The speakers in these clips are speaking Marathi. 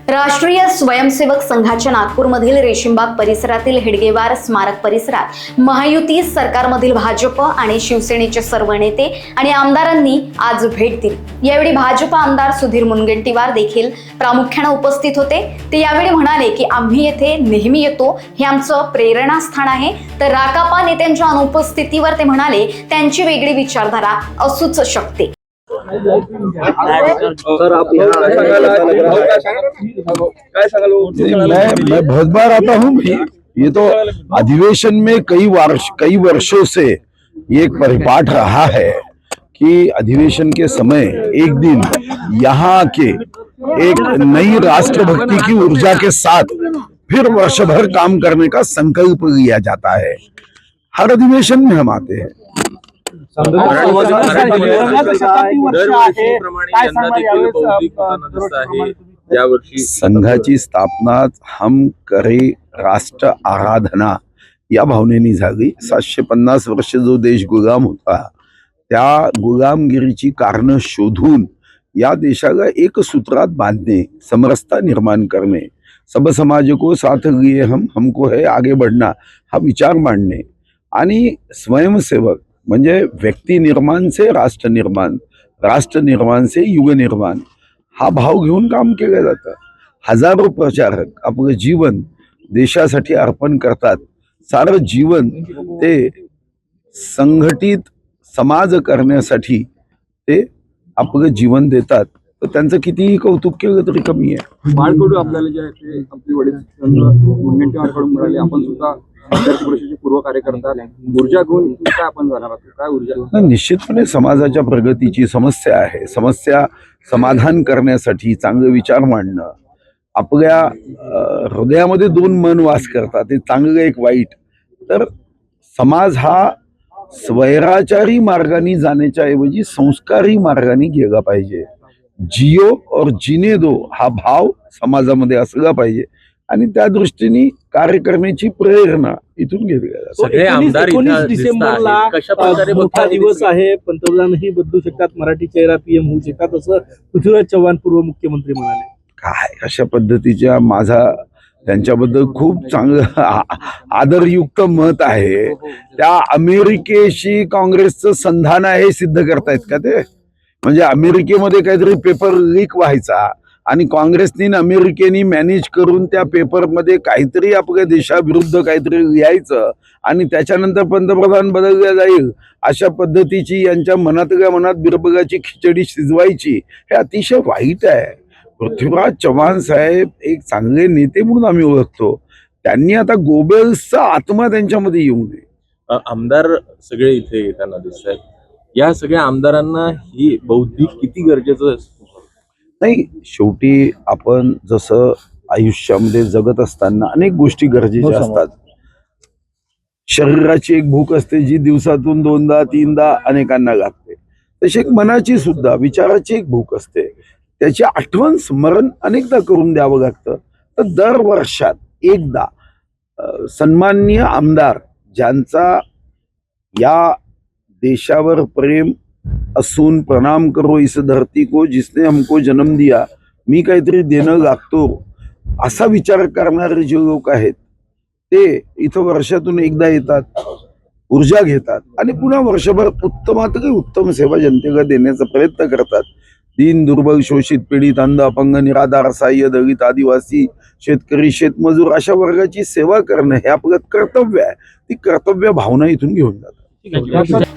राष्ट्रीय स्वयंसेवक संघाच्या नागपूरमधील रेशीमबाग परिसरातील हेडगेवार स्मारक परिसरात महायुती सरकारमधील भाजप आणि शिवसेनेचे सर्व नेते आणि आमदारांनी आज भेट दिली। यावेळी भाजप आमदार सुधीर मुनगंटीवार देखील प्रामुख्याने उपस्थित होते। ते यावेळी म्हणाले की आम्ही येथे नेहमी येतो, हे आमचं प्रेरणास्थान आहे। तर राकापा नेत्यांच्या अनुपस्थितीवर ते म्हणाले त्यांची वेगळी विचारधारा असूच शकते। मैं बहुत बार आता हूँ। ये तो अधिवेशन में कई वर्षों से ये एक परिपाठ रहा है कि अधिवेशन के समय एक दिन यहाँ के एक नई राष्ट्रभक्ति की ऊर्जा के साथ फिर वर्षभर काम करने का संकल्प लिया जाता है। हर अधिवेशन में हम आते हैं। संघाची स्थापना हम करे राष्ट्र आराधना या भावनेने झाली। 750 वर्ष जो देश गुलाम होता त्या गुलामगिरीची कारण शोधून या देशाला एक सूत्रात बांधणे, समरसता निर्माण करणे, सब समाज को साथ लिए हमको है आगे बढ़ना हा विचार मांडणे आणि स्वयंसेवक म्हणजे व्यक्ती निर्माण से राष्ट्र निर्माण, राष्ट्र निर्माण से युग निर्माण हा भाव घेऊन काम केलं जातं। हजारो प्रचारक आपलं जीवन देशासाठी अर्पण करतात। सारं जीवन ते संघटित समाज करण्यासाठी ते आपलं जीवन देतात। तर त्यांचं कितीही कौतुक केलं तरी कमी आहे। बाळकडू आपल्याला जे आहे ते आपले वडील मुनगंटीवारकडून मिळाले। आपण सुद्धा विद्यार्थी परिषदेचे पूर्व कार्यकर्ता, ऊर्जा घेऊन काय आपण जाणार आहात? काय ऊर्जा? निश्चितपणे समाजाच्या प्रगतीची समस्या आहे। समस्या समाधान करण्यासाठी चांगले विचार मांडणं, आपल्या हृदयामध्ये दोन मन वास करतात, ते चांगलं एक वाईट। तर समाज हा स्वैराचारी मार्गाने जाण्याच्या ऐवजी संस्कारी मार्गाने गेला पाहिजे। जियो और जीने दो हा भाव समाजामध्ये असला पाहिजे आणि त्या दृष्टीने कार्य करण्याची प्रेरणा इथून घेतली जाते। सगळे आमदार 19 डिसेंबरला मोठा दिवस आहे। पंतप्रधानही बदलू शकतात, मराठी चेहरा पीएम होऊ शकतात असं पृथ्वीराज चव्हाण पूर्व मुख्यमंत्री म्हणाले। काय अशा पद्धतीच्या माझा त्यांच्याबद्दल खूप चांगलं आदरयुक्त मत आहे। त्या अमेरिकेशी काँग्रेसचं संधान आहे सिद्ध करतायत का ते? म्हणजे अमेरिकेमध्ये काहीतरी पेपर लीक व्हायचा आणि काँग्रेसनी अमेरिकेनी मॅनेज करून त्या पेपरमध्ये काहीतरी आपल्या देशाविरुद्ध काहीतरी लिहायचं आणि त्याच्यानंतर पंतप्रधान बदलल्या जाईल अशा पद्धतीची यांच्या मनातल्या मनात बिरबलाची खिचडी शिजवायची, हे अतिशय वाईट आहे। पृथ्वीराज चव्हाण साहेब एक चांगले नेते म्हणून आम्ही ओळखतो। त्यांनी आता गोबेल्सचा आत्मा त्यांच्यामध्ये येऊ नये। आमदार सगळे इथे येताना दिसत आहेत। या सगळ्या आमदारांना ही बौद्धिक किती गरजेचं नाही, शेवटी आपण जसं आयुष्यामध्ये जगत असताना अनेक गोष्टी गरजेच्या असतात। शरीराची एक भूक असते जी दिवसातून 2दा 3दा अनेकांना लागते, तशी एक मनाची सुद्धा विचाराची एक भूक असते, त्याची आठवण स्मरण अनेकदा करून द्यावं लागतं। तर दर वर्षात एकदा सन्माननीय आमदार ज्यांचा या देशावर प्रेम असून प्रणाम करो इस धरती को जिसने हमको जन्म दिया, मी काहीतरी देणं लागतो असा विचार करणारे जे लोक आहेत ते इथं वर्षातून एकदा येतात, ऊर्जा घेतात आणि पुन्हा वर्षभर उत्तमातली उत्तम सेवा जनतेला देण्याचा प्रयत्न करतात। दीन दुर्बल शोषित पीडित अंध अपंग निराधार असहाय्य दलित आदिवासी शेतकरी शेतमजूर अशा वर्गाची सेवा करणं हे आपलं कर्तव्य आहे। ती कर्तव्य भावना इथून घेऊन जातात।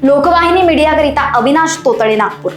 लोकवाहिनी मीडियाकरिता अविनाश तोतळे, नागपूर।